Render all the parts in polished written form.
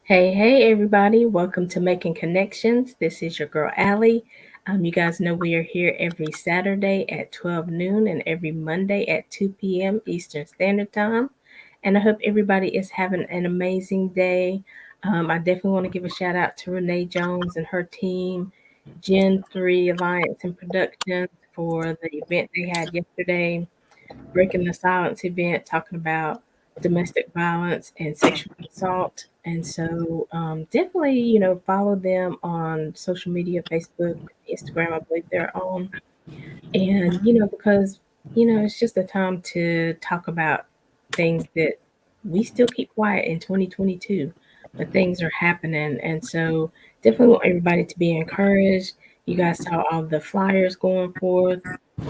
Hey, everybody. Welcome to Making Connections. This is your girl, Aly. You guys know we are here every Saturday at 12 noon and every Monday at 2 p.m. Eastern Standard Time. And I hope everybody is having an amazing day. I definitely want to give a shout out to Renee Jones and her team, Gen 3 Alliance and Productions, for the event they had yesterday, Breaking the Silence event, talking about domestic violence and sexual assault. And so, definitely, follow them on social media, Facebook, Instagram, I believe they're on. And, because, it's just a time to talk about things that we still keep quiet in 2022, but things are happening. And so, definitely want everybody to be encouraged. You guys saw all the flyers going forth.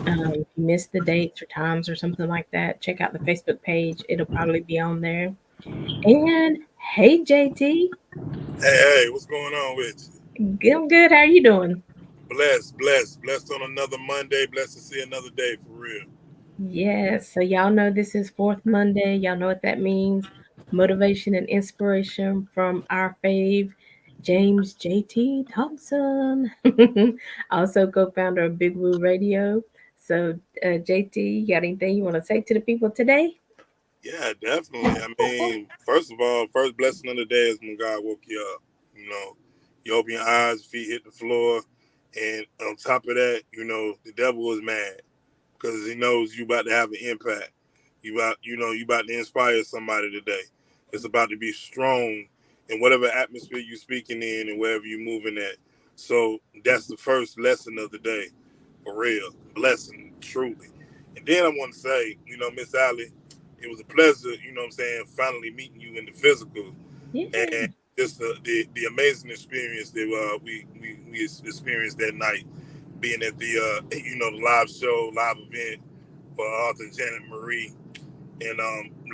If you missed the dates or times or something like that, check out the Facebook page. It'll probably be on there. And hey, JT, Hey, what's going on with you? I'm good. How are you doing? Blessed on another Monday. Blessed to see another day for real. Yes. So y'all know this is fourth Monday. Y'all know what that means. Motivation and inspiration from our fave, James JT Thompson, also co-founder of Big Woo Radio. So, JT, you got anything you want to say to the people today? Yeah, definitely. I mean, first of all, first blessing of the day is when God woke you up. You know, you open your eyes, feet hit the floor, and on top of that, the devil is mad because he knows you about to have an impact. You about to inspire somebody today. It's about to be strong in whatever atmosphere you're speaking in and wherever you're moving at. So that's the first lesson of the day, for real. Blessing, truly. And then I want to say, Miss Allie, it was a pleasure, what I'm saying, finally meeting you in the physical Yeah. and just the amazing experience that we experienced that night, being at the the live show, live event for Arthur Janet Marie, and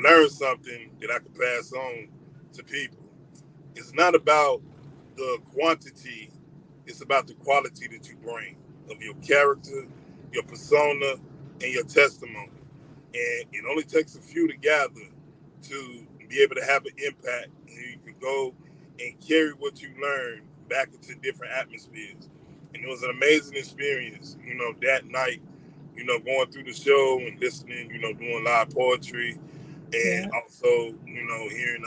learn something that I could pass on to people. It's not about the quantity; it's about the quality that you bring of your character, your persona, and your testimony. And it only takes a few to gather to be able to have an impact. And you can go and carry what you learn back into different atmospheres. And it was an amazing experience, that night, going through the show and listening, doing live poetry and Yeah. also, hearing,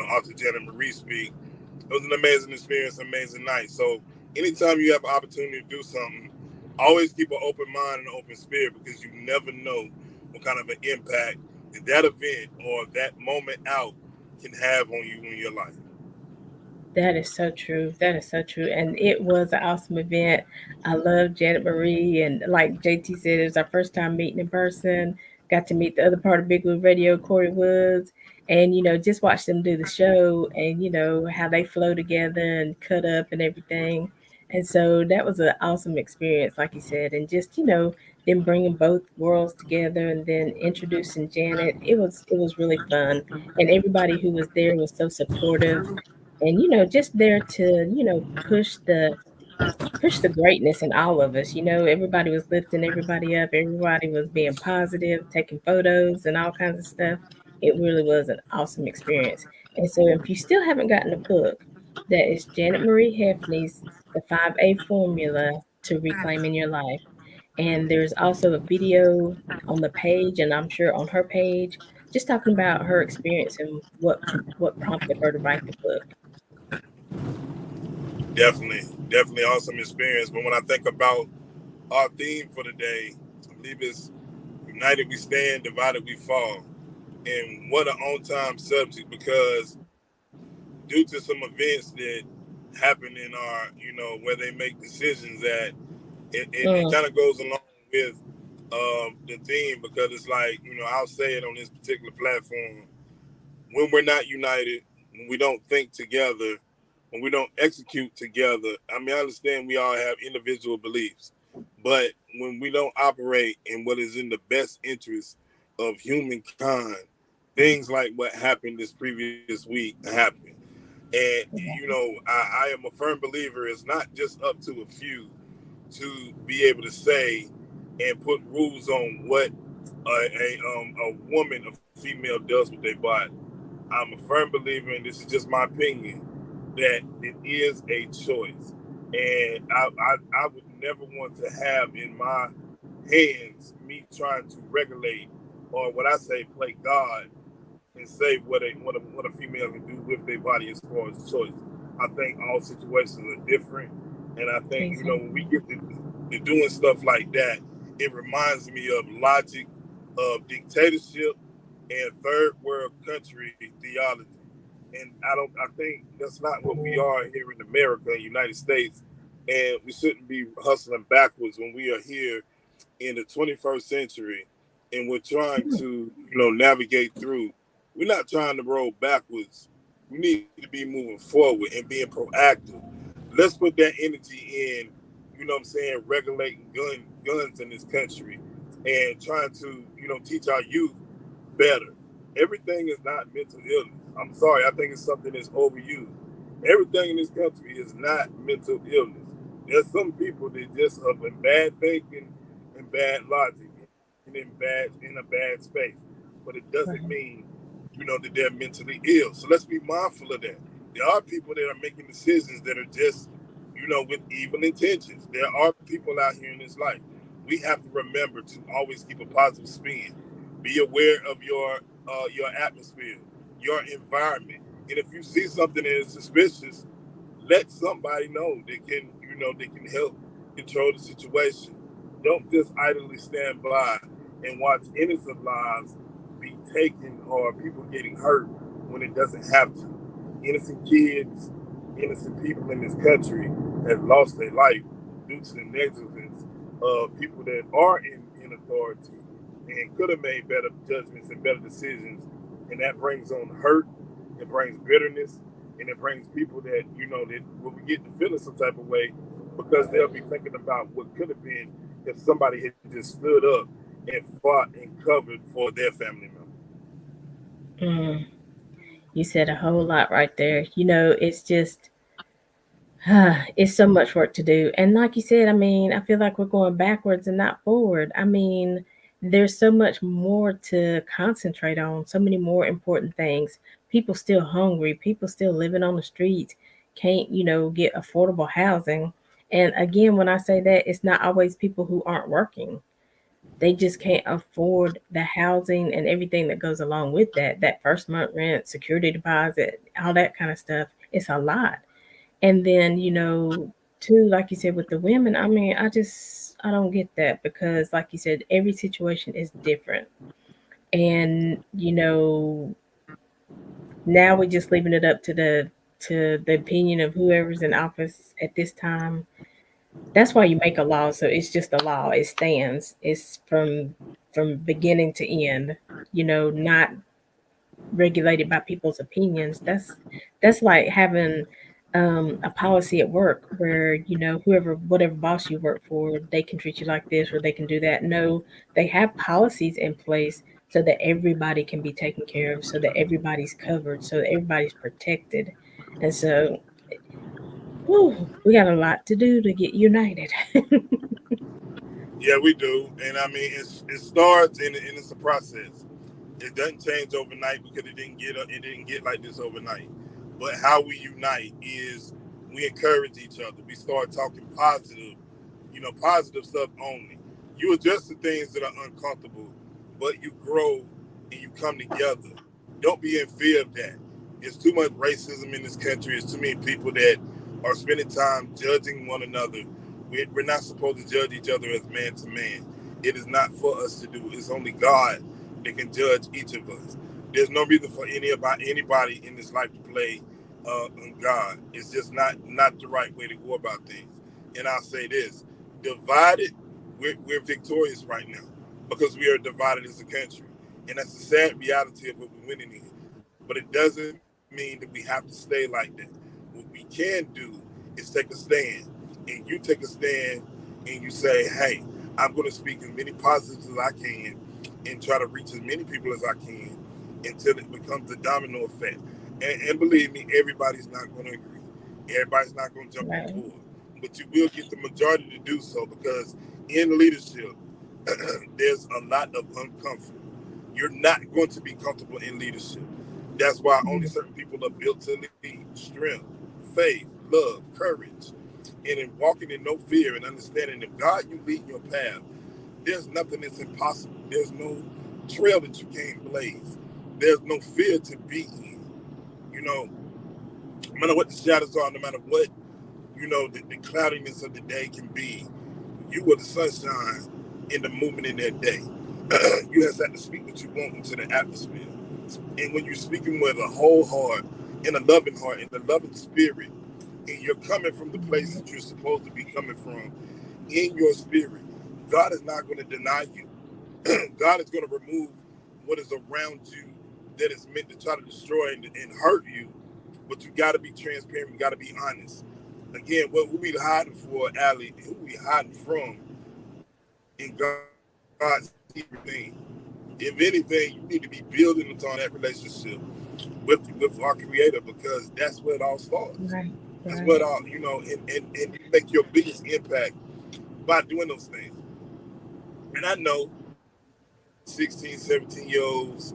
Arthur Janet Marie speak. It was an amazing experience, amazing night. So anytime you have an opportunity to do something, always keep an open mind and an open spirit because you never know what kind of an impact that event or that moment out can have on you in your life. That is so true. That is so true. And it was an awesome event. I love Janet Marie. And like JT said, it was our first time meeting in person. Got to meet the other part of Big Blue Radio, Corey Woods. And, just watch them do the show and, how they flow together and cut up and everything. And so that was an awesome experience, like you said. And just, them bringing both worlds together and then introducing Janet. It was really fun. And everybody who was there was so supportive and just there to push the greatness in all of us. Everybody was lifting everybody up, everybody was being positive, taking photos and all kinds of stuff. It really was an awesome experience. And so if you still haven't gotten the book, that is Janet Marie Hefney's The 5A Formula to Reclaiming Your Life. And there's also a video on the page, and I'm sure on her page, just talking about her experience and what prompted her to write the book. Definitely awesome experience. But when I think about our theme for the day, I believe it's United we stand, divided we fall. And what an on time subject because due to some events that happen in our, where they make decisions that it Mm, kind of goes along with the theme because it's like, I'll say it on this particular platform. When we're not united, when we don't think together, when we don't execute together, I mean, I understand we all have individual beliefs, but when we don't operate in what is in the best interest of humankind, things like what happened this previous week happen. And, I am a firm believer it's not just up to a few to be able to say and put rules on what a woman, a female does with their body. I'm a firm believer, and this is just my opinion, that it is a choice. And I would never want to have in my hands me trying to regulate, or what I say, play God and say what a female can do with their body as far as choice. I think all situations are different, and I think when we Exactly. get to doing stuff like that, it reminds me of logic, of dictatorship, and third world country theology. And I think that's not what we are here in America, United States, and we shouldn't be hustling backwards when we are here in the 21st century and we're trying to navigate through. We're not trying to roll backwards. We need to be moving forward and being proactive. Let's put that energy in, regulating guns in this country and trying to teach our youth better. Everything is not mental illness. I'm sorry, I think it's something that's overused. Everything in this country is not mental illness. There's some people that just have in bad thinking and bad logic and in a bad space. But it doesn't Right. mean, that they're mentally ill. So let's be mindful of that. There are people that are making decisions that are just, with evil intentions. There are people out here in this life. We have to remember to always keep a positive spin. Be aware of your atmosphere, your environment, and if you see something that is suspicious, let somebody know that can help control the situation. Don't just idly stand by and watch innocent lives be taken or people getting hurt when it doesn't have to. Innocent kids, innocent people in this country have lost their life due to the negligence of people that are in authority and could have made better judgments and better decisions. And that brings on hurt, it brings bitterness, and it brings people that, that will get to feeling some type of way because they'll be thinking about what could have been if somebody had just stood up and fought and covered for their family member. Mm, you said a whole lot right there. It's just it's so much work to do. And like you said, I mean, I feel like we're going backwards and not forward. I mean, there's so much more to concentrate on, so many more important things. People still hungry, people still living on the streets, can't, get affordable housing. And again, when I say that, it's not always people who aren't working. They just can't afford the housing and everything that goes along with that. That first month rent, security deposit, all that kind of stuff. It's a lot. And then, too, like you said, with the women, I mean, I don't get that because, like you said, every situation is different. And, now we're just leaving it up to the opinion of whoever's in office at this time. That's why you make a law, so it's just a law. It stands. It's from beginning to end, not regulated by people's opinions. That's like having a policy at work where whoever whatever boss you work for, they can treat you like this or they can do that. No, they have policies in place so that everybody can be taken care of, so that everybody's covered, so that everybody's protected. And so, whew, we got a lot to do to get united. Yeah, we do, and I mean it starts and it's a process. It doesn't change overnight because it didn't get like this overnight. But how we unite is we encourage each other. We start talking positive, positive stuff only. You address the things that are uncomfortable, but you grow and you come together. Don't be in fear of that. There's too much racism in this country. There's too many people that are spending time judging one another. We're not supposed to judge each other as man to man. It is not for us to do. It's only God that can judge each of us. There's no reason for anybody in this life to play on God. It's just not the right way to go about things. And I'll say this: divided, we're victorious right now because we are divided as a country, and that's the sad reality of what we're winning in. But it doesn't mean that we have to stay like that. What we can do is take a stand, and you take a stand, and you say, "Hey, I'm going to speak as many positives as I can and try to reach as many people as I can until it becomes a domino effect." And believe me, everybody's not going to agree. Everybody's not going to jump on Right. board. But you will get the majority to do so because in leadership, there's a lot of uncomfort. You're not going to be comfortable in leadership. That's why only Mm. certain people are built to lead. Strength, faith, love, courage, and in walking in no fear and understanding if God you lead your path, there's nothing that's impossible. There's no trail that you can't blaze. There's no fear to be in. You know, no matter what the shadows are, no matter what, the cloudiness of the day can be, you are the sunshine in the movement in that day. You just have to speak what you want into the atmosphere. And when you're speaking with a whole heart, and a loving spirit, and you're coming from the place Mhm. that you're supposed to be coming from in your spirit, God is not going to deny you. God is going to remove what is around you that is meant to try to destroy and hurt you. But you got to be transparent. You got to be honest. Again, what who we hiding for, Aly? Who we hiding from? In God sees everything. If anything, you need to be building upon that relationship with our Creator, because that's where it all starts. Right, That's where it right. all, and you make your biggest impact by doing those things. And I know 16, 17-year-olds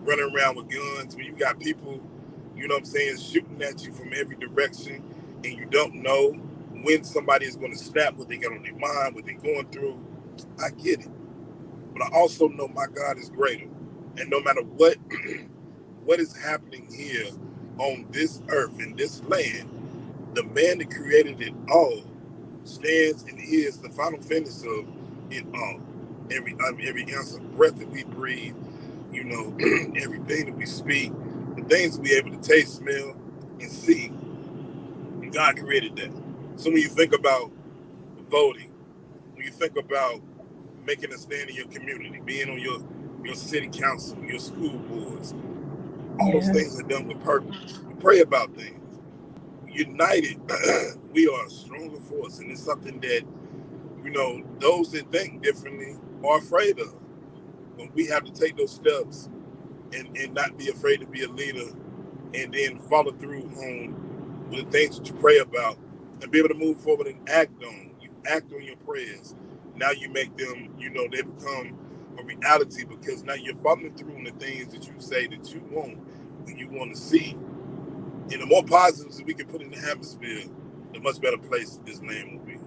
running around with guns when you got people, shooting at you from every direction, and you don't know when somebody is going to snap, what they got on their mind, what they're going through. I get it. But I also know my God is greater. And no matter what what is happening here on this earth, in this land, the man that created it all stands and is the final finish of it all. Every ounce of breath that we breathe, everything that we speak, the things that we able to taste, smell, and see, God created that. So when you think about voting, when you think about making a stand in your community, being on your city council, your school boards, all those Yeah, things are done with purpose. We pray about things. United, we are a stronger force, and it's something that those that think differently are afraid of. But we have to take those steps and not be afraid to be a leader, and then follow through on the things that you pray about, and be able to move forward and act on. You act on your prayers. Now you make them, they become a reality, because now you're following through on the things that you say that you want and you want to see. And the more positives that we can put in the atmosphere, the much better place this land will be.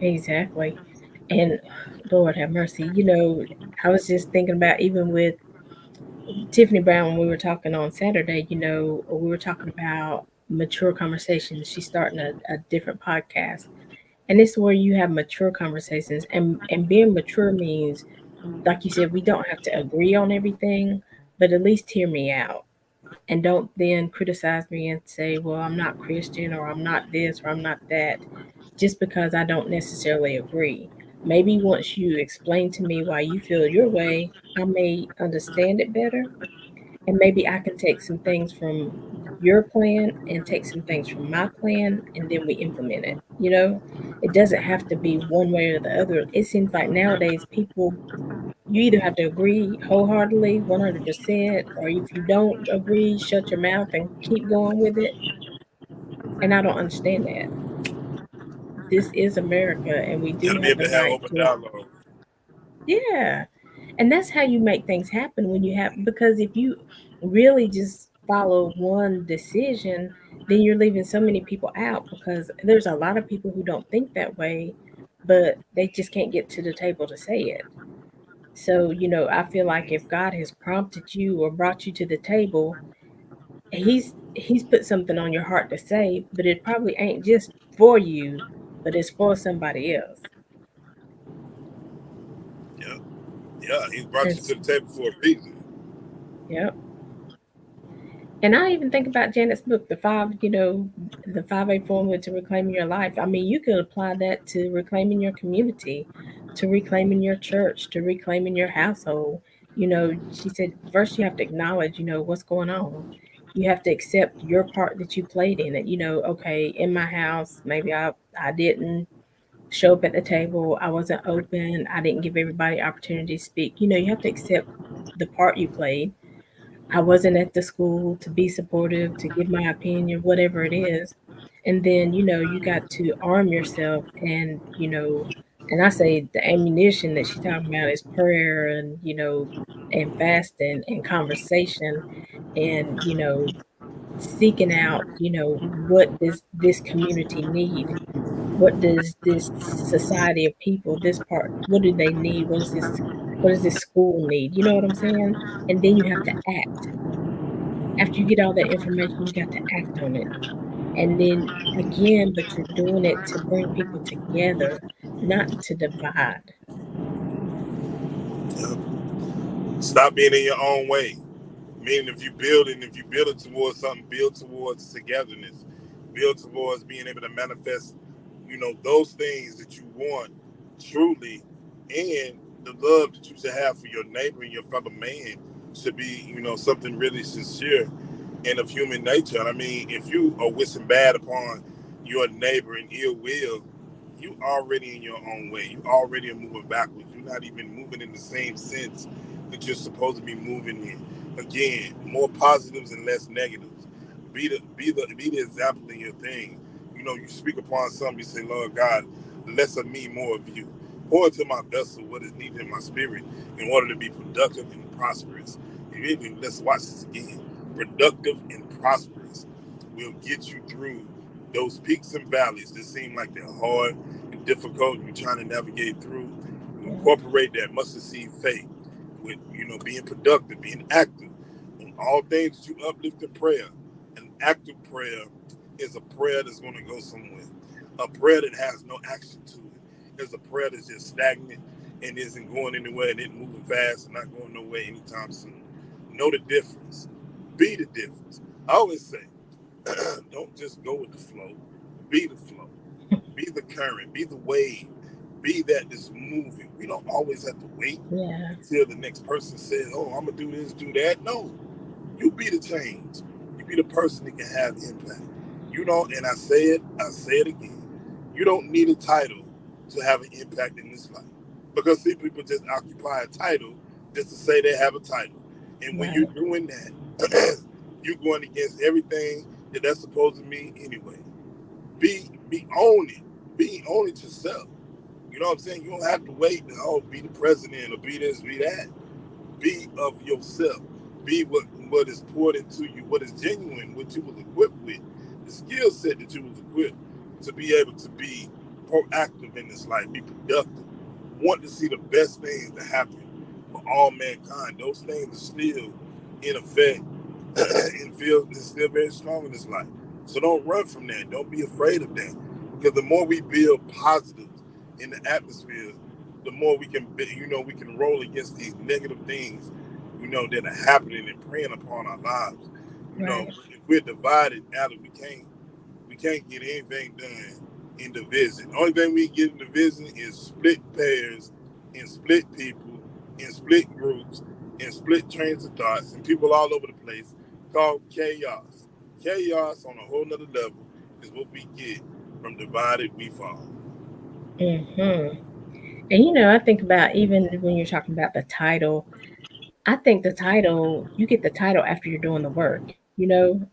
exactly. And Lord have mercy. I was just thinking about even with Tiffany Brown when we were talking on Saturday, we were talking about mature conversations. She's starting a different podcast. And it's where you have mature conversations. And being mature means, like you said, we don't have to agree on everything, but at least hear me out. And don't then criticize me and say, well, I'm not Christian or I'm not this or I'm not that, just because I don't necessarily agree. Maybe once you explain to me why you feel your way, I may understand it better. And maybe I can take some things from your plan and take some things from my plan, and then we implement it. It doesn't have to be one way or the other. It seems like nowadays people, you either have to agree wholeheartedly, 100%, or if you don't agree, shut your mouth and keep going with it. And I don't understand that. This is America, and we You got do to be have able the to have right open to, dialogue. yeah. And that's how you make things happen when you have, because if you really just follow one decision, then you're leaving so many people out, because there's a lot of people who don't think that way, but they just can't get to the table to say it. So, I feel like if God has prompted you or brought you to the table, he's put something on your heart to say, but it probably ain't just for you, but it's for somebody else. Yeah, yeah. He's brought And you to the table for a reason. yeah. And I even think about Janet's book, the 5A formula to reclaiming your life. I mean, you could apply that to reclaiming your community, to reclaiming your church, to reclaiming your household. She said, first you have to acknowledge, what's going on. You have to accept your part that you played in it. Okay, in my house, maybe I didn't show up at the table, I wasn't open, I didn't give everybody opportunity to speak. You have to accept the part you played. I wasn't at the school to be supportive, to give my opinion, whatever it is. And then, you got to arm yourself and, And I say the ammunition that she's talking about is prayer and, and fasting and conversation and, seeking out, what does this community need? What does this society of people, this part, what do they need? What does this school need? You know what I'm saying? And then you have to act. After you get all that information, you got to act on it. And then again, but you're doing it to bring people together, not to divide. Stop being in your own way. Meaning, if you build it towards something, build towards togetherness, build towards being able to manifest, those things that you want truly, and the love that you should have for your neighbor and your fellow man should be, something really sincere and of human nature. I mean, if you are wishing bad upon your neighbor in ill will, you already in your own way. You already are moving backwards. You're not even moving in the same sense that you're supposed to be moving in. Again, more positives and less negatives. Be the example in your thing. You speak upon something, you say, Lord God, less of me, more of you. Pour into my vessel what is needed in my spirit in order to be productive and prosperous. Let's watch this again. Productive and prosperous will get you through those peaks and valleys that seem like they're hard and difficult. You're trying to navigate through. Yeah. Incorporate that mustard seed faith with being productive, being active in all things. You uplift in prayer. An active prayer is a prayer that's going to go somewhere. A prayer that has no action to it is a prayer that's just stagnant and isn't going anywhere and isn't moving fast and not going nowhere anytime soon. Know the difference. Be the difference. I always say, don't just go with the flow. Be the flow. Be the current. Be the wave. Be that that's moving. We don't always have to wait Yeah. until the next person says, "Oh, I'm gonna do this, do that." No, you be the change. You be the person that can have impact. And I say it again. You don't need a title to have an impact in this life. Because see, people just occupy a title just to say they have a title. And when you're Right. doing that, you're going against everything that's supposed to mean anyway. Be own it. Own it yourself. You know what I'm saying? You don't have to wait to be the president or be this, be that. Be of yourself. Be what is poured into you, what is genuine, what you was equipped with, the skill set that you was equipped to be able to be proactive in this life, be productive. Want to see the best things to happen for all mankind. Those things are still in effect and feel is still very strong in this life. So don't run from that. Don't be afraid of that. Because the more we build positives in the atmosphere, the more we can roll against these negative things, that are happening and preying upon our lives. Right. If we're divided, Allie, we can't get anything done in division. The only thing we get in division is split pairs and split people and split groups and split trains of thoughts and people all over the place called chaos. Chaos on a whole nother level is what we get from divided we fall. Hmm. And I think about even when you're talking about the title, I think the title, you get the title after you're doing the work.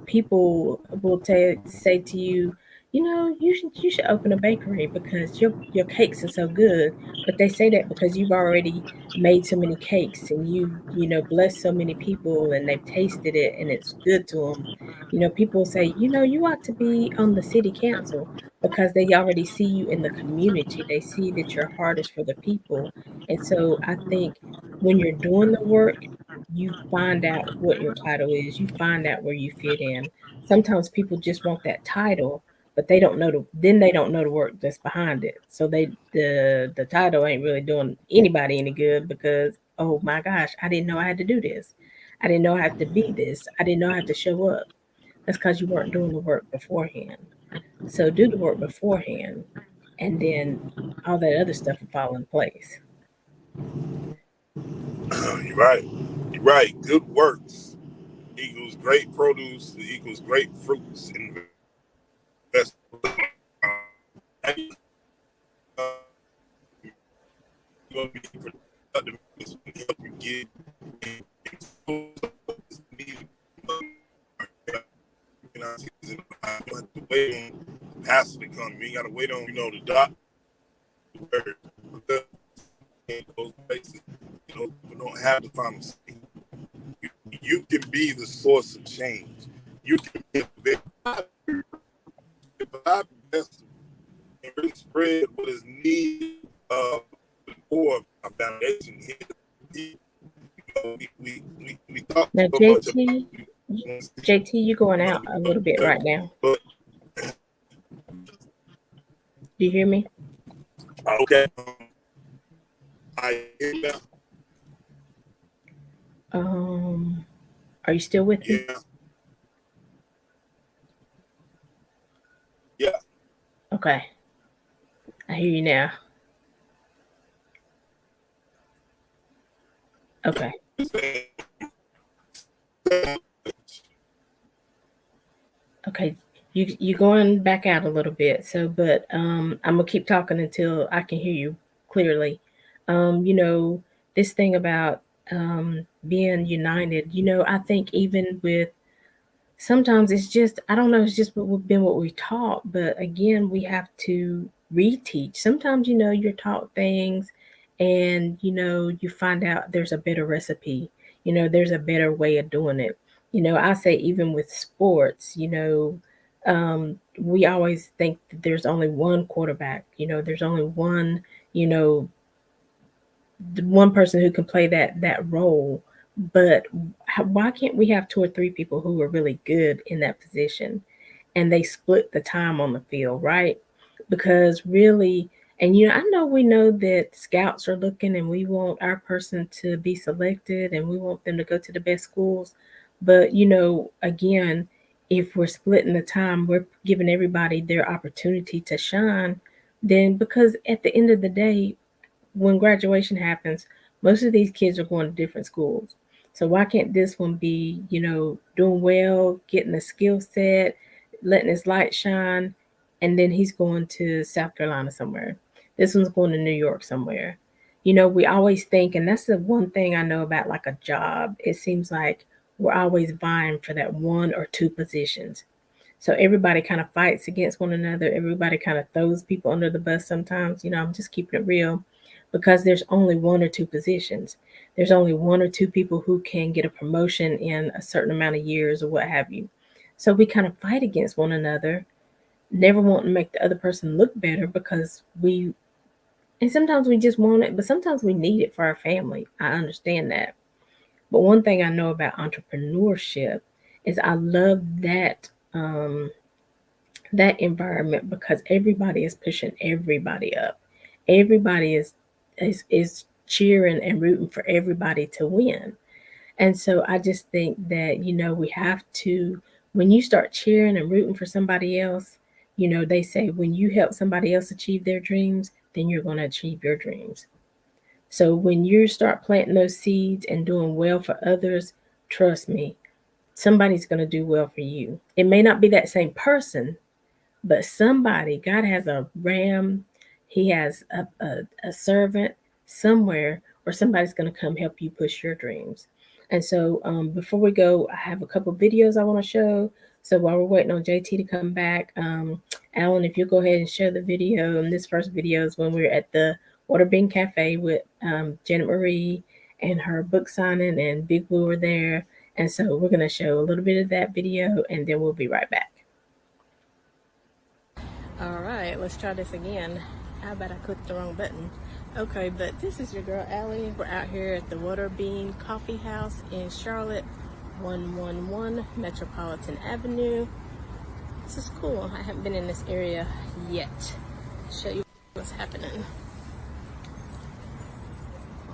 People will say to you, you should open a bakery because your cakes are so good. But they say that because you've already made so many cakes and you've blessed so many people and they've tasted it and it's good to them. People say, you ought to be on the city council because they already see you in the community. They see that your heart is for the people. And so I think when you're doing the work, you find out what your title is. You find out where you fit in. Sometimes people just want that title, but they don't know the work that's behind it. So the title ain't really doing anybody any good because, oh my gosh, I didn't know I had to do this. I didn't know I had to be this. I didn't know I had to show up. That's because you weren't doing the work beforehand. So do the work beforehand, and then all that other stuff will fall in place. You're right. You're right. Good works equals great produce equals great fruits and vegetables. You're going to be productive. It's going to help you get you don't have to wait on the pastor to come. You ain't got to wait on the doctor word. have the final say. You can be the source of change. You can provide the best and really spread what is needed for our foundation here. We talk Now, so much about JT, you're going out a little bit right now. but Do you hear me? okay. I hear now. Are you still with me? Yeah. Yeah. Okay. I hear you now. Okay. Okay. You going back out a little bit. So, but I'm gonna keep talking until I can hear you clearly. You know, this thing about being united, you know, I think even with sometimes it's just I don't know, it's just been what we taught, but again, we have to reteach. Sometimes you know you're taught things, and you know you find out there's a better recipe. You know, there's a better way of doing it. You know, I say even with sports, you know, we always think that there's only one quarterback. You know, there's only one. You know, the one person who can play that role, but why can't we have two or three people who are really good in that position and they split the time on the field, right? Because really, and you know, I know we know that scouts are looking and we want our person to be selected and we want them to go to the best schools, but you know, again, if we're splitting the time, we're giving everybody their opportunity to shine. Then because at the end of the day, when graduation happens, most of these kids are going to different schools. So why can't this one be, you know, doing well, getting a skill set, letting his light shine, and then he's going to South Carolina somewhere. This one's going to New York somewhere. You know, we always think, and that's the one thing I know about like a job. It seems like we're always vying for that one or two positions. So everybody kind of fights against one another. Everybody kind of throws people under the bus sometimes. You know, I'm just keeping it real because there's only one or two positions. There's only one or two people who can get a promotion in a certain amount of years or what have you. So we kind of fight against one another, never want to make the other person look better because and sometimes we just want it, but sometimes we need it for our family. I understand that. But one thing I know about entrepreneurship is I love um, that environment because everybody is pushing everybody up. Everybody is cheering and rooting for everybody to win. And so I just think that, you know, we have to, when you start cheering and rooting for somebody else, you know, they say when you help somebody else achieve their dreams, then you're going to achieve your dreams. So when you start planting those seeds and doing well for others, trust me, somebody's going to do well for you. It may not be that same person, but somebody, God has a ram, He has a servant somewhere, or somebody's going to come help you push your dreams. And so, before we go, I have a couple videos I want to show. So while we're waiting on JT to come back, Alan, if you'll go ahead and share the video. And this first video is when we were at the Water Bean Cafe with Janet Marie and her book signing, and Big Blue were there. And so we're going to show a little bit of that video, and then we'll be right back. All right, let's try this again. How about I clicked the wrong button? Okay, but this is your girl Aly. We're out here at the Water Bean Coffee House in Charlotte, 111 Metropolitan Avenue. This is cool. I haven't been in this area yet. Show you what's happening.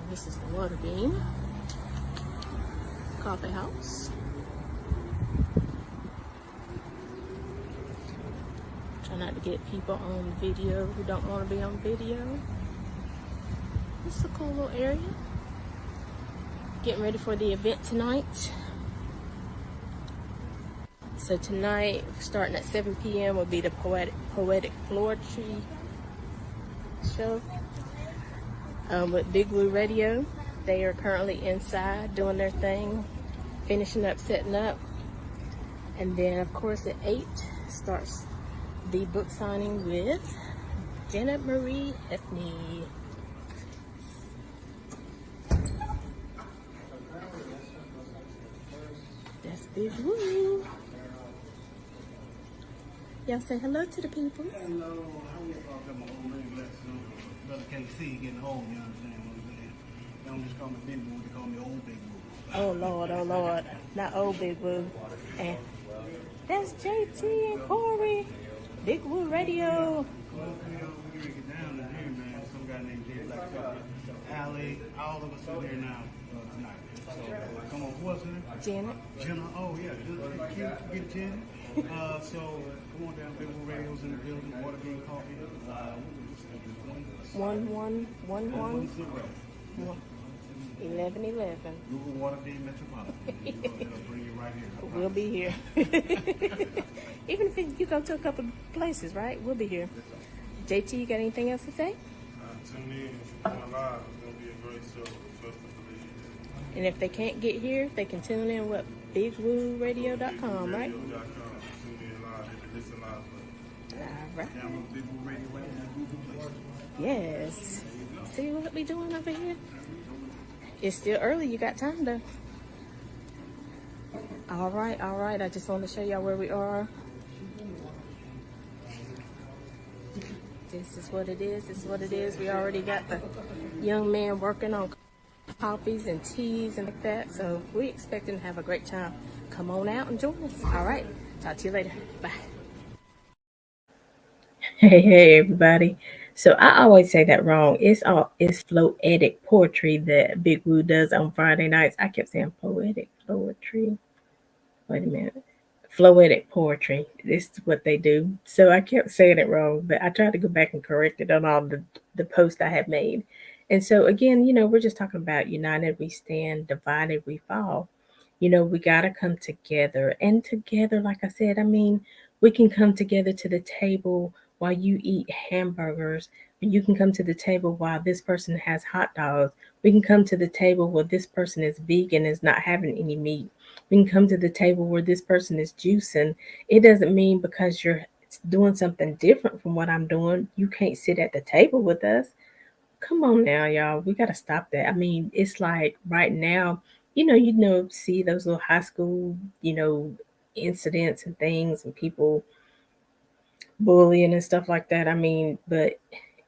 This is the Water Bean Coffee House. Try not to get people on video who don't want to be on video. This is a cool little area. Getting ready for the event tonight. So tonight, starting at 7 p.m. will be the poetic poetry show with Big Blue Radio. They are currently inside doing their thing, finishing up, setting up. And then, of course, at 8 starts the book signing with Janet Marie Hefney. Big woo. Y'all say hello to the people. Hello, how you all got my old lady lesson? Brother KC getting old, you understand what I'm saying? They don't just call me Big Boo, they call me Old Big Boo. Oh Lord, oh Lord. Not old Big Woo. And that's JT and Corey. Big Woo Radio. Well, we gonna get down in here, man. Some guy named J Black Tucker, Aly, all of us are here now tonight. So, come on, who else in there? Janet. Jenna, oh yeah, can't forget Jenna. So, come on down, Big Boo Radio's in the building, Water Bean Coffee. One. 11. Google Water Bean Metropolitan. It'll bring you right here. We'll be here. Even if you go to a couple places, right? We'll be here. JT, you got anything else to say? Tune in. Going live. It's gonna be a great show. Trust and believe. And if they can't get here, they can tune in with bigwooradio.com, right? Tune in live. Listen live. All right. Download Big Boo Radio right now, Google Play Store. Yes. See what we doing over here? It's still early. You got time though. All right. I just want to show y'all where we are. This is what it is. We already got the young man working on coffees and teas and like that. So we expecting to have a great time. Come on out and join us. All right. Talk to you later. Bye. Hey everybody. So I always say that wrong. It's floetic poetry that Big Woo does on Friday nights. I kept saying poetic poetry. Wait a minute. Floetic poetry. This is what they do. So I kept saying it wrong, but I tried to go back and correct it on all the posts I had made. And so again, we're just talking about united we stand, divided we fall. We got to come together. And together, like I said, I mean, we can come together to the table while you eat hamburgers. You can come to the table while this person has hot dogs. We can come to the table where this person is vegan, is not having any meat. We can come to the table where this person is juicing. It doesn't mean because you're doing something different from what I'm doing, you can't sit at the table with us. Come on now, y'all. We got to stop that. I mean, it's like right now, see those little high school, incidents and things and people bullying and stuff like that. I mean, but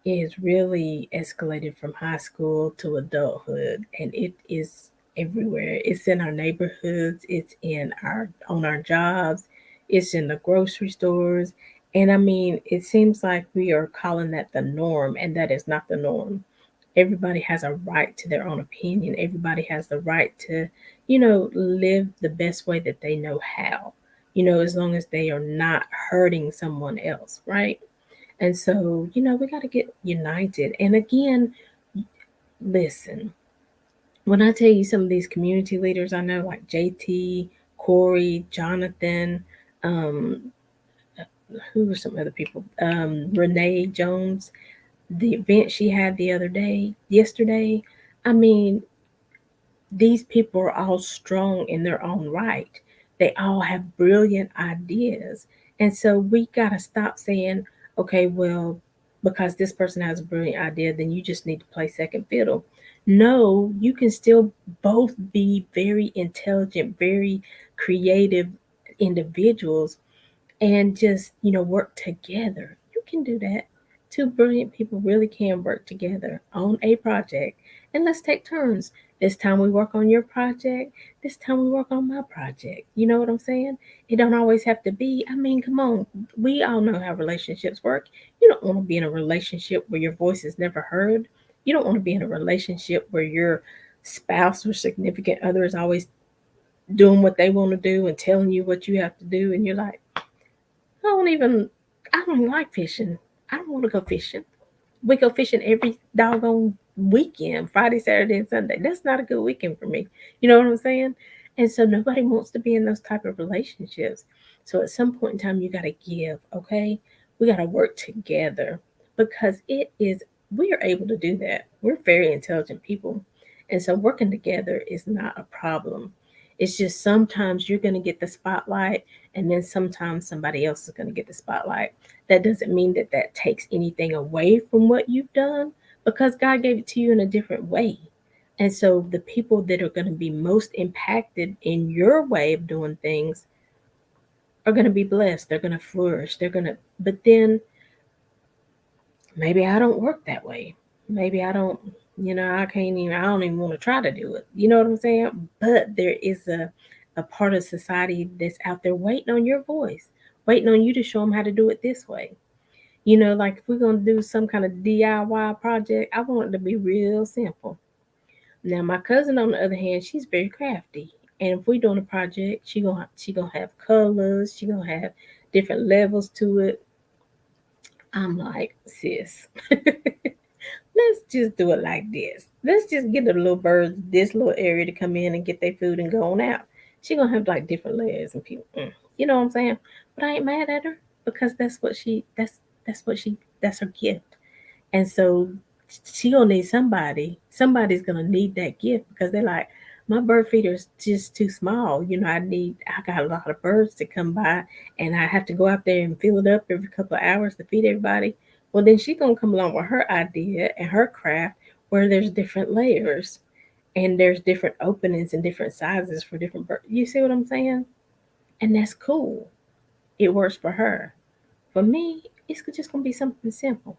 it has really escalated from high school to adulthood, and it is everywhere. It's in our neighborhoods, it's in our on our jobs, it's in the grocery stores. And I mean, it seems like we are calling that the norm, and that is not the norm. Everybody has a right to their own opinion. Everybody has the right to, live the best way that they know how, as long as they are not hurting someone else, right? And so, we got to get united. And again, listen, when I tell you some of these community leaders I know, like JT, Corey, Jonathan, um, who were some other people? Renee Jones, the event she had yesterday. I mean, these people are all strong in their own right. They all have brilliant ideas. And so we got to stop saying, okay, well, because this person has a brilliant idea, then you just need to play second fiddle. No, you can still both be very intelligent, very creative individuals and just, work together. You can do that. Two brilliant people really can work together on a project. And let's take turns. This time we work on your project. This time we work on my project. You know what I'm saying? It don't always have to be. I mean, come on. We all know how relationships work. You don't want to be in a relationship where your voice is never heard. You don't want to be in a relationship where your spouse or significant other is always doing what they want to do and telling you what you have to do. And you're like, I don't even like fishing. I don't want to go fishing. We go fishing every doggone weekend, Friday, Saturday, and Sunday. That's not a good weekend for me. You know what I'm saying? And so nobody wants to be in those type of relationships. So at some point in time, you got to give, okay? We got to work together because we are able to do that. We're very intelligent people. And so working together is not a problem. It's just sometimes you're going to get the spotlight and then sometimes somebody else is going to get the spotlight. That doesn't mean that that takes anything away from what you've done because God gave it to you in a different way. And so the people that are going to be most impacted in your way of doing things are going to be blessed. They're going to flourish. They're going to, but then maybe I don't work that way. Maybe I don't, I don't even want to try to do it. You know what I'm saying? But there is a part of society that's out there waiting on your voice, waiting on you to show them how to do it this way. Like if we're going to do some kind of DIY project, I want it to be real simple. Now, my cousin, on the other hand, she's very crafty. And if we're doing a project, she gonna have colors, she gonna have different levels to it. I'm like, sis, let's just do it like this. Let's just get the little birds this little area to come in and get their food and go on out. She gonna have like different layers and people, you know what I'm saying? But I ain't mad at her because that's her gift. And so she gonna need somebody. Somebody's gonna need that gift because they're like, my bird feeder's just too small. I got a lot of birds to come by and I have to go out there and fill it up every couple of hours to feed everybody. Well, then she gonna come along with her idea and her craft where there's different layers and there's different openings and different sizes for different birds. You see what I'm saying? And that's cool. It works for her. For me, it's just gonna be something simple.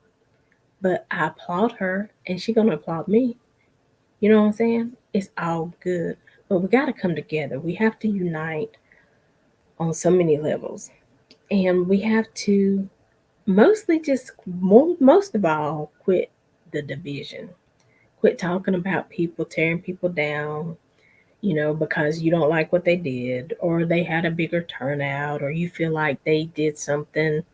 But I applaud her and she gonna applaud me. You know what I'm saying? It's all good. But we gotta come together. We have to unite on so many levels. And we have to mostly just most of all quit the division. Quit talking about people, tearing people down, because you don't like what they did, or they had a bigger turnout, or you feel like they did something.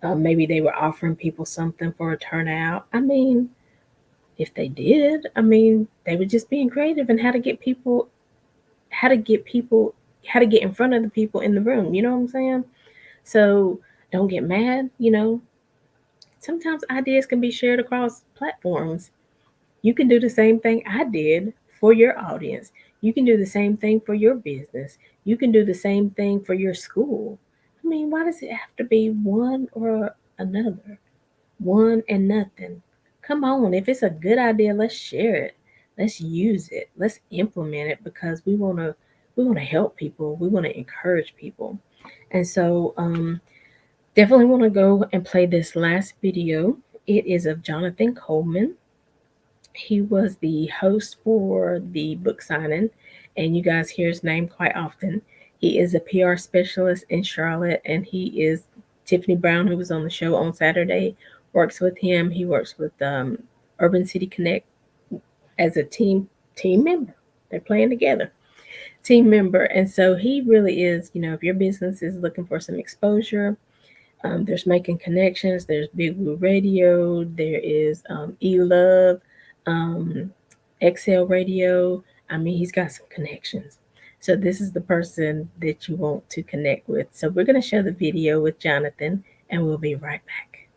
Maybe they were offering people something for a turnout. I mean, if they did, I mean, they were just being creative and how to get people, how to get in front of the people in the room. You know what I'm saying? So don't get mad. Sometimes ideas can be shared across platforms. You can do the same thing I did for your audience. You can do the same thing for your business. You can do the same thing for your school. I mean, why does it have to be one or another? One and nothing. Come on, if it's a good idea, let's share it. Let's use it. Let's implement it because we want to help people. We want to encourage people. And so definitely want to go and play this last video. It is of Jonathan Coleman. He was the host for the book signing, and you guys hear his name quite often. He is a PR specialist in Charlotte, and he is Tiffany Brown, who was on the show on Saturday, works with him. He works with Urban City Connect as a team member. They're playing together, team member, and so he really is. If your business is looking for some exposure, there's Making Connections, there's Big Blue Radio, there is E-Love, um, XL Radio. I mean, he's got some connections. So this is the person that you want to connect with. So we're going to show the video with Jonathan and we'll be right back.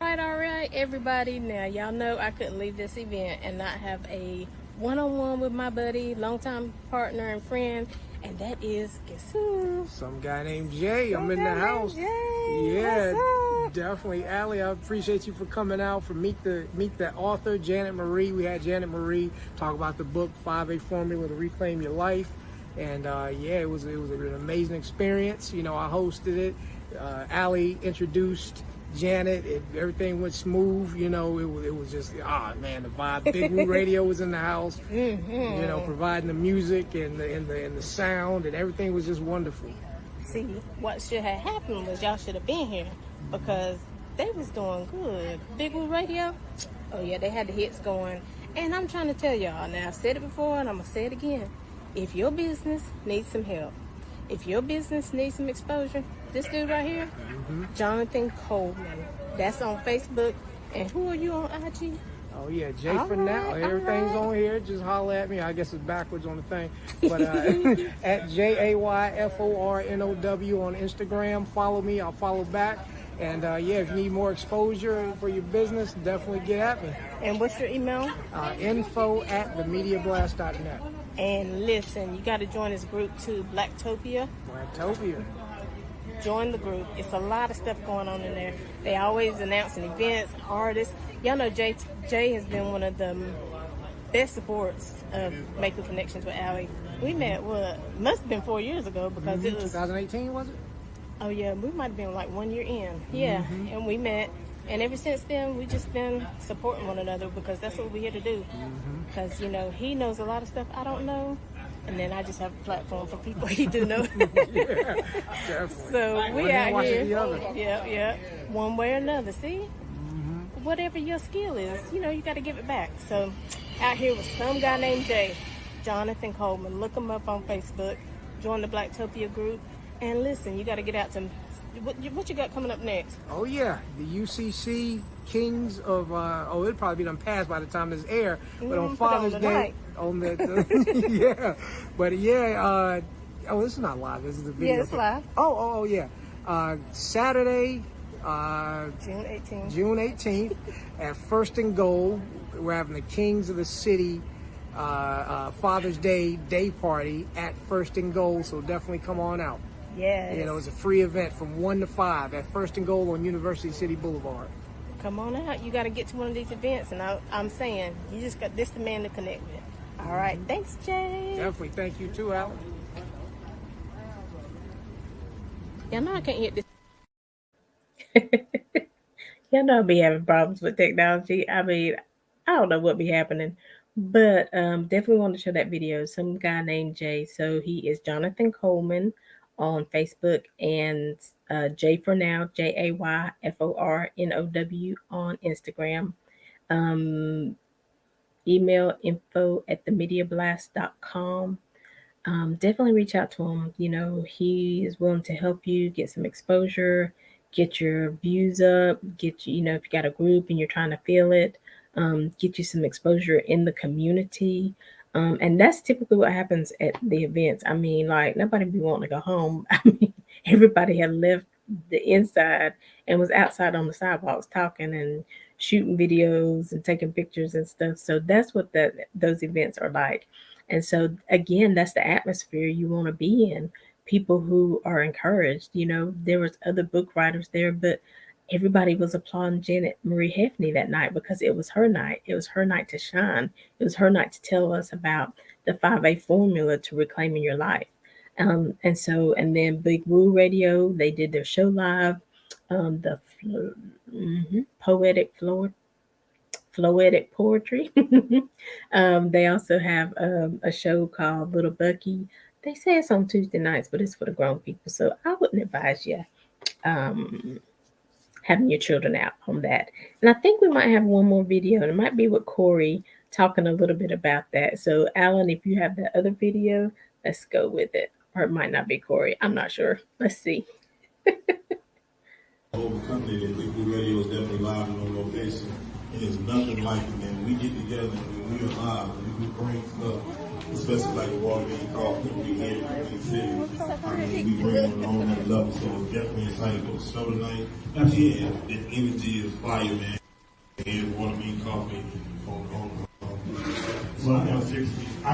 All right, everybody. Now, y'all know I couldn't leave this event and not have a one-on-one with my buddy, longtime partner and friend, and that is, guess who? Some guy named Jay. I'm in the house. Yeah, definitely. Aly, I appreciate you for coming out for meet the author, Janet Marie. We had Janet Marie talk about the book 5A Formula to Reclaim Your Life, and yeah, it was an amazing experience. I hosted it. Aly introduced Janet. Everything went smooth. It was just man, the vibe. Big Blue Radio was in the house. Providing the music and the sound, and everything was just wonderful. See, what should have happened was y'all should have been here because they was doing good. Big Blue Radio, oh yeah, they had the hits going. And I'm trying to tell y'all, now I've said it before and I'm gonna say it again. If your business needs some help, if your business needs some exposure, this dude right here, Jonathan Coleman, that's on Facebook. And who are you on IG? Oh yeah, Jay for now. Everything's on here. Just holler at me. I guess it's backwards on the thing. But at JAYFORNOW on Instagram. Follow me. I'll follow back. And yeah, if you need more exposure for your business, definitely get at me. And what's your email? info@themediablast.net. And listen, you got to join this group too, Blacktopia. Blacktopia. Join the group. It's a lot of stuff going on in there. They always announcing events, artists. Y'all know Jay has been one of the best supports of making connections with Aly. We met, must have been 4 years ago because it was 2018, was it? Oh yeah, we might have been like 1 year in. Yeah, and we met, and ever since then we just been supporting one another because that's what we're here to do. Because you know he knows a lot of stuff I don't know, and then I just have a platform for people he do know. Yeah, definitely. So we One hand out washes here, the other. yeah, one way or another. See, whatever your skill is, you know you got to give it back. So out here with some guy named Jay, Jonathan Coleman. Look him up on Facebook. Join the Blacktopia group. And listen, you got to get out to what you got coming up next. Oh yeah, the UCC Kings of it'll probably be done past by the time this air, but on Father's Day, on the yeah, but yeah, this is not live. This is the video. Yeah, it's live. Oh yeah, Saturday, June 18th at First and Goal. We're having the Kings of the City Father's Day party at First and Goal. So definitely come on out. Yeah. You know, it's a free event from 1 to 5 at First and Goal on University City Boulevard. Come on out. You got to get to one of these events, and I'm saying you just got this the man to connect with. All right. Thanks, Jay. Definitely. Thank you too, Alan. Y'all know I can't hit this. Y'all know I be having problems with technology. I mean, I don't know what be happening. But definitely want to show that video. Some guy named Jay. So he is Jonathan Coleman on Facebook, and Jay for Now, JAYFORNOW on Instagram. Email info@themediablast.com. Definitely reach out to him. You know, he is willing to help you get some exposure, get your views up, get you, you know, if you got a group and you're trying to fill it, get you some exposure in the community. And that's typically what happens at the events. I mean, like nobody be wanting to go home. I mean, everybody had left the inside and was outside on the sidewalks talking and shooting videos and taking pictures and stuff. So that's what those events are like. And so again, that's the atmosphere you want to be in. People who are encouraged. You know, there was other book writers there, but everybody was applauding Janet Marie Hefney that night because it was her night. It was her night to shine. It was her night to tell us about the 5A formula to reclaiming your life. And then Big Woo Radio, they did their show live. The Floetic Poetry. They also have a show called Little Bucky. They say it's on Tuesday nights, but it's for the grown people. So I wouldn't advise you having your children out on that. And I think we might have one more video, and it might be with Corey talking a little bit about that. So Alan, if you have the other video, let's go with it. Or it might not be Corey. I'm not sure. Let's see. Over company that Big Blue Radio is definitely live and on location. It is nothing like it, man. We get together and we are live and we bring stuff, especially like the water being coffee, we here in the city. I mean, we bring it on a whole nother level, so definitely excited for the show tonight. Yeah, the energy is fire, man. And water being coffee on. Well, I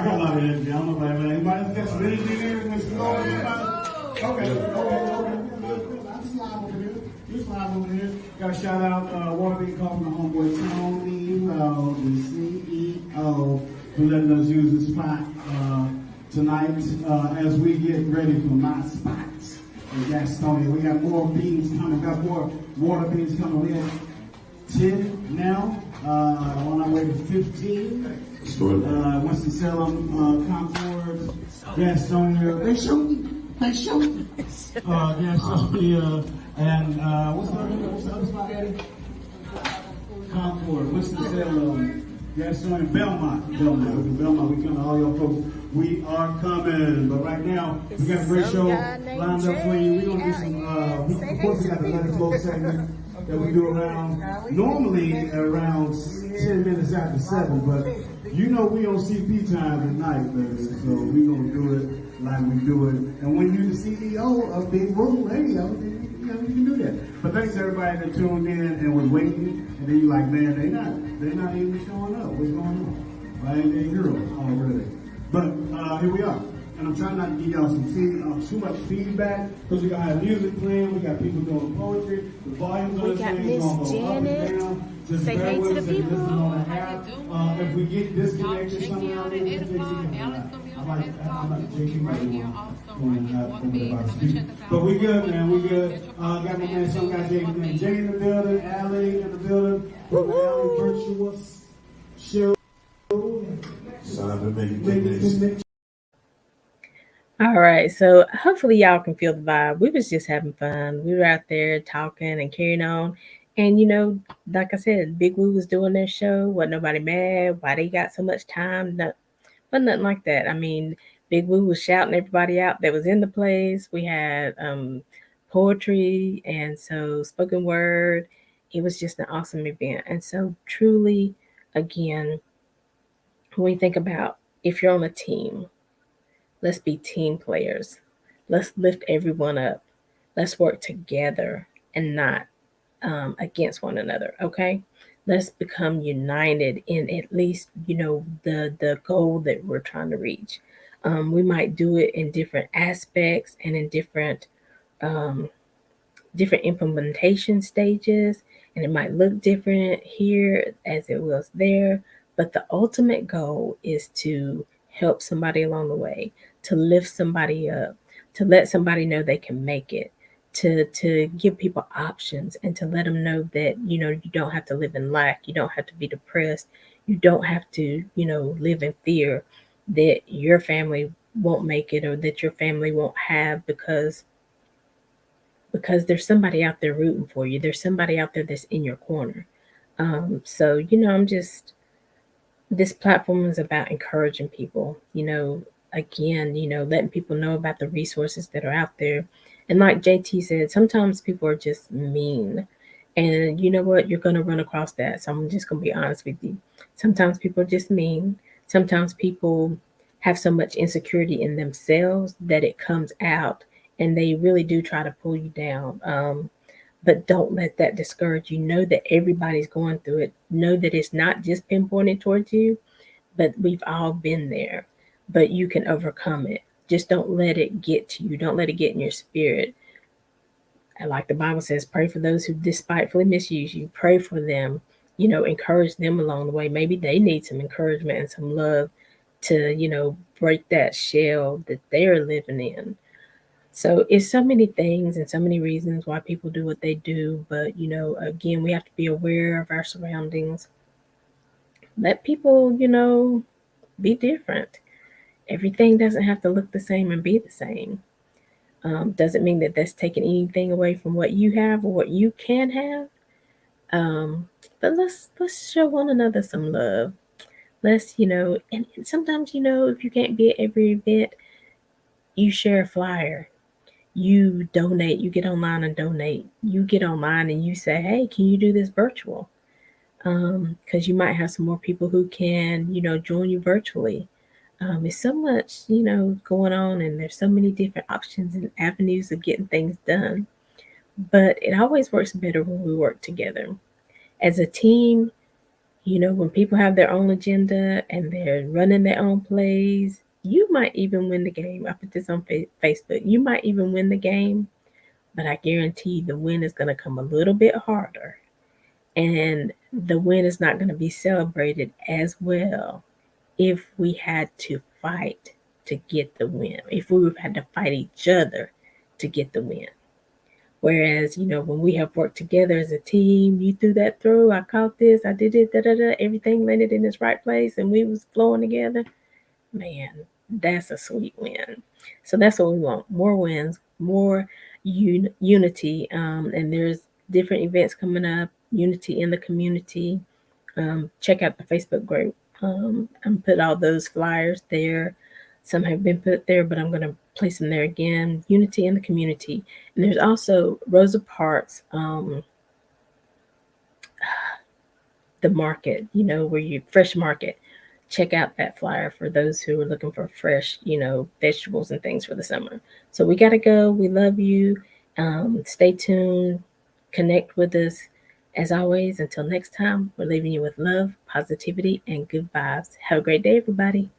got a lot of energy. I don't know if anybody else got some energy there. Okay. I'm slide over here. You slide over here. Got to shout out Water Being Coffee, my homeboy Tony Rowe, the CEO, for letting us use the spot tonight as we get ready for my spots in Gastonia. We got more beans coming. Got more water beans coming. We have 10 now. On our way to 15. Winston-Salem, Concord, Gastonia. They showed me. Gastonia, and what's the other spot, Eddie? Concord, Winston-Salem, Gastonia, Belmont. We come to all y'all folks. We are coming, but right now we got a great show lined up for you. We're gonna do some. Of course, we got the Let It Flow segment that we do normally around 10 minutes after 7, but you know we on CP time at night, baby, so we gonna do it like we do it. And when you're the CEO of Big Woo Radio, you can do that. But thanks to everybody that tuned in and was waiting, and then you're like, man, they're not even showing up. What's going on? Why ain't they heroes already? But here we are. and I'm trying not to give y'all too much feedback because we got have music playing, we got people doing poetry, the volumes on We this got thing is Miss gonna go up and Janet. down. Just Say bear hey to with the us if you listen people. on the app. If we get disconnected somehow, at 8 o'clock. Alan's gonna be on at 8 o'clock. We will be right here also, right here on the bed. And I'm gonna check us out. But we good, man. We good. Got my man, some guy Jay in the building, Aly in the building. Aly Virtuous Show. Time to make it connections. All right, so hopefully y'all can feel the vibe. We was just having fun. We were out there talking and carrying on. And like I said, Big Woo was doing their show. Wasn't nobody mad. Why they got so much time? No, but nothing like that. I mean, Big Woo was shouting everybody out that was in the place. We had poetry and so spoken word. It was just an awesome event. And so truly, again, when we think about if you're on a team, let's be team players. Let's lift everyone up. Let's work together and not against one another. Okay, let's become united in at least the goal that we're trying to reach. We might do it in different aspects and in um, different implementation stages, and it might look different here as it was there, but the ultimate goal is to help somebody along the way, to lift somebody up, to let somebody know they can make it, to give people options and to let them know that you don't have to live in lack, you don't have to be depressed, you don't have to live in fear that your family won't make it or that your family won't have because there's somebody out there rooting for you. There's somebody out there that's in your corner. So I'm just this platform is about encouraging people. Again, letting people know about the resources that are out there. And like JT said, sometimes people are just mean. And you know what? You're gonna run across that. So I'm just gonna be honest with you. Sometimes people are just mean. Sometimes people have so much insecurity in themselves that it comes out and they really do try to pull you down. But don't let that discourage you. Know that everybody's going through it. Know that it's not just pinpointed towards you, but we've all been there. But you can overcome it. Just don't let it get to you. Don't let it get in your spirit. And like the Bible says, pray for those who despitefully misuse you. Pray for them. Encourage them along the way. Maybe they need some encouragement and some love to, break that shell that they're living in. So it's so many things and so many reasons why people do what they do. But, again, we have to be aware of our surroundings. Let people, be different. Everything doesn't have to look the same and be the same. Doesn't mean that that's taking anything away from what you have or what you can have. But let's show one another some love. Let's, and sometimes, if you can't be at every event, you share a flyer, you donate, you get online and donate, you get online and you say, hey, can you do this virtual? Because you might have some more people who can, join you virtually. There's so much, going on, and there's so many different options and avenues of getting things done. But it always works better when we work together. As a team, when people have their own agenda and they're running their own plays, you might even win the game. I put this on Facebook. You might even win the game, but I guarantee the win is going to come a little bit harder. And the win is not going to be celebrated as well if we had to fight to get the win, if we would have had to fight each other to get the win. Whereas, when we have worked together as a team, you threw that throw, I caught this, I did it, da da da, everything landed in its right place, and we was flowing together. Man, that's a sweet win. So that's what we want: more wins, more unity. And there's different events coming up, unity in the community. Check out the Facebook group. I'm put all those flyers there. Some have been put there, but I'm going to place them there again. Unity in the community. And there's also Rosa Parks, the market, where you fresh market. Check out that flyer for those who are looking for fresh, vegetables and things for the summer. So we got to go. We love you. Stay tuned. Connect with us. As always, until next time, we're leaving you with love, positivity, and good vibes. Have a great day, everybody.